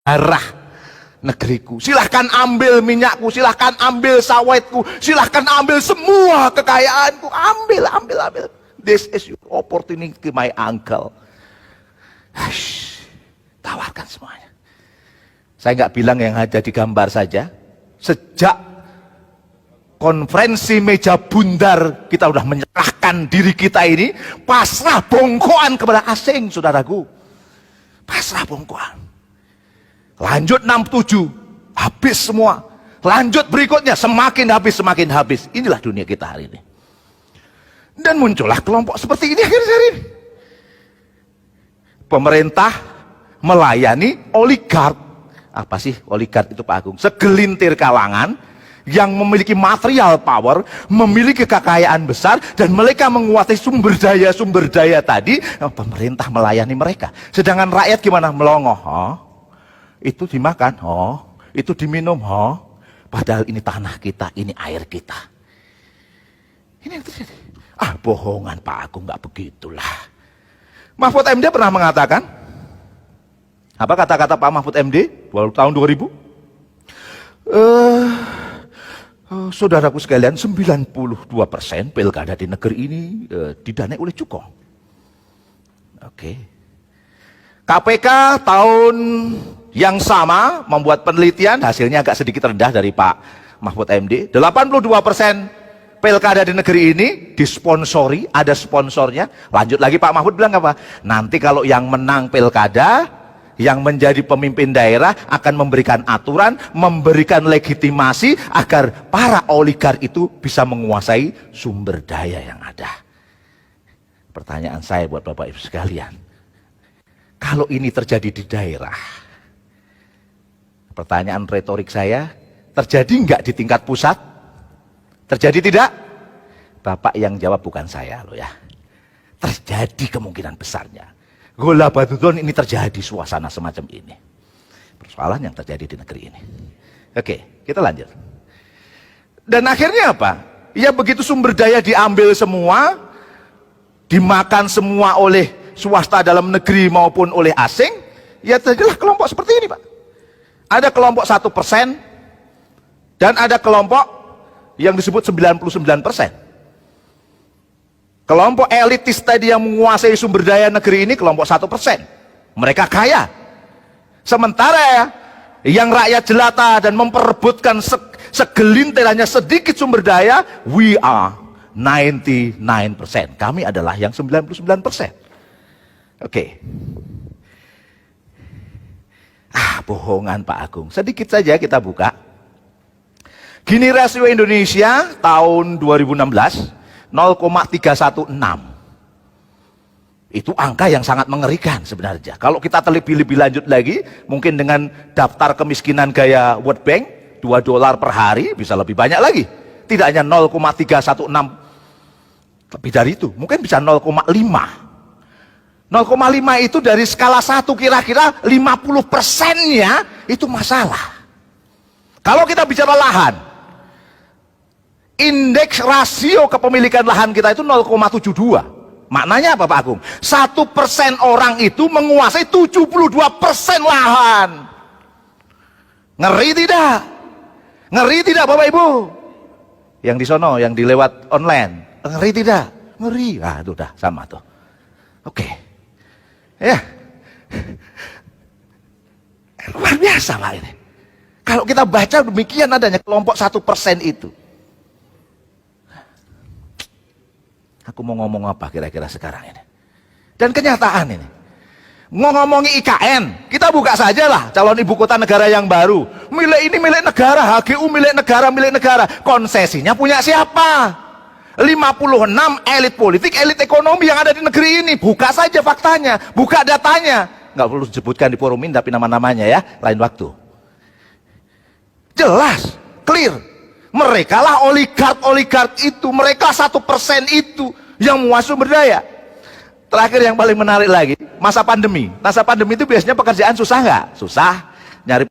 darah negeriku. Silahkan ambil minyakku, silahkan ambil sawitku, silahkan ambil semua kekayaanku. Ambil. This is your opportunity, my uncle. Hush, tawarkan semuanya. Saya nggak bilang yang ada di gambar saja. Sejak konferensi meja bundar, kita sudah menyerahkan diri kita ini pasrah bongkoan kepada asing, saudaraku. Pasrah bongkoan. Lanjut 67, habis semua. Lanjut berikutnya, semakin habis. Inilah dunia kita hari ini. Dan muncullah kelompok seperti ini akhir-akhir ini. Pemerintah melayani oligark. Apa sih oligark itu, Pak Agung? Segelintir kalangan yang memiliki material power, memiliki kekayaan besar, dan mereka menguasai sumber daya tadi. Pemerintah melayani mereka. Sedangkan rakyat gimana? Melongoh. Itu dimakan, itu diminum, padahal ini tanah kita, ini air kita. Ini yang terjadi. Bohongan Pak Agung, nggak begitulah. Mahfud MD pernah mengatakan, apa kata-kata Pak Mahfud MD tahun 2000? Saudaraku sekalian, 92% pilkada di negeri ini didanai oleh cukong. Oke. KPK tahun yang sama membuat penelitian, hasilnya agak sedikit rendah dari Pak Mahfud MD. 82% pilkada di negeri ini disponsori, ada sponsornya. Lanjut lagi Pak Mahfud bilang apa? Nanti kalau yang menang pilkada, yang menjadi pemimpin daerah akan memberikan aturan, memberikan legitimasi agar para oligark itu bisa menguasai sumber daya yang ada. Pertanyaan saya buat Bapak Ibu sekalian, kalau ini terjadi di daerah, pertanyaan retorik saya, terjadi nggak di tingkat pusat? Terjadi tidak? Bapak yang jawab, bukan saya loh ya. Terjadi kemungkinan besarnya. Gola Batudon ini terjadi suasana semacam ini. Persoalan yang terjadi di negeri ini. Oke, kita lanjut. Dan akhirnya apa? Ya begitu sumber daya diambil semua, dimakan semua oleh swasta dalam negeri maupun oleh asing, ya terjadilah kelompok seperti ini Pak. Ada kelompok 1% dan ada kelompok yang disebut 99%. Kelompok elitis tadi yang menguasai sumber daya negeri ini kelompok 1%. Mereka kaya. Sementara yang rakyat jelata dan memperebutkan segelintir hanya sedikit sumber daya, we are 99%. Kami adalah yang 99%. Oke. Bohongan Pak Agung. Sedikit saja kita buka. Gini rasio Indonesia tahun 2016 0,316. Itu angka yang sangat mengerikan sebenarnya. Kalau kita lebih lanjut lagi, mungkin dengan daftar kemiskinan gaya World Bank, $2 per hari bisa lebih banyak lagi. Tidak hanya 0,316, lebih dari itu, mungkin bisa 0,5. 0,5 itu dari skala 1 kira-kira 50%-nya itu masalah. Kalau kita bicara lahan, indeks rasio kepemilikan lahan kita itu 0,72. Maknanya apa Pak Agung? 1% orang itu menguasai 72% lahan. Ngeri tidak? Ngeri tidak Bapak Ibu? Yang di sono, yang dilewat online, ngeri tidak? Ngeri. Itu udah sama tuh. Oke. Ya. Luar biasa Pak ini. Kalau kita baca demikian adanya kelompok 1% itu. Aku mau ngomong apa kira-kira sekarang ini? Dan kenyataan ini. Ngomongin IKN, kita buka saja lah calon ibu kota negara yang baru. Milik ini milik negara, HGU milik negara. Konsesinya punya siapa? 56 elit politik, elit ekonomi yang ada di negeri ini. Buka saja faktanya, buka datanya. Nggak perlu disebutkan di forum ini, tapi nama-namanya ya, lain waktu. Jelas, clear. Mereka lah oligark itu, mereka 1% itu yang menguasai sumber daya. Terakhir yang paling menarik lagi, masa pandemi. Masa pandemi itu biasanya pekerjaan susah nggak? Susah, nyari